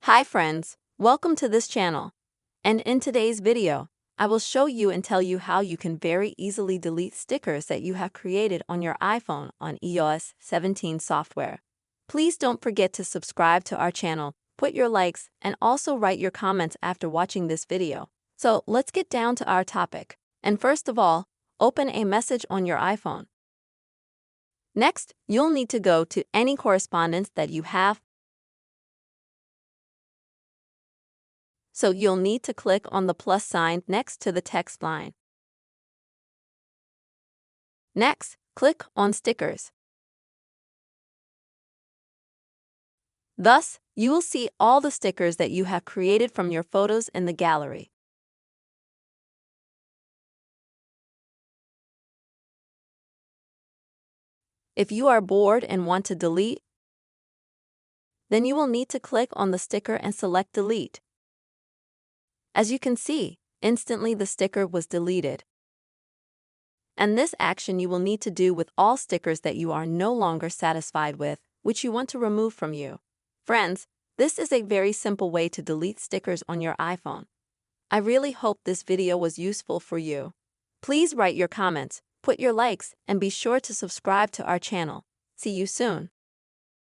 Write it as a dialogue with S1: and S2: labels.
S1: Hi friends, welcome to this channel. And in today's video, I will show you and tell you how you can very easily delete stickers that you have created on your iPhone on iOS 17 software. Please don't forget to subscribe to our channel, put your likes, and also write your comments after watching this video. So let's get down to our topic. And first of all, open a message on your iPhone. Next, you'll need to go to any correspondence that you have. So you'll need to click on the plus sign next to the text line. Next, click on Stickers. Thus, you will see all the stickers that you have created from your photos in the gallery. If you are bored and want to delete, then you will need to click on the sticker and select Delete. As you can see, instantly the sticker was deleted. And this action you will need to do with all stickers that you are no longer satisfied with, which you want to remove from you. Friends, this is a very simple way to delete stickers on your iPhone. I really hope this video was useful for you. Please write your comments, put your likes, and be sure to subscribe to our channel. See you soon.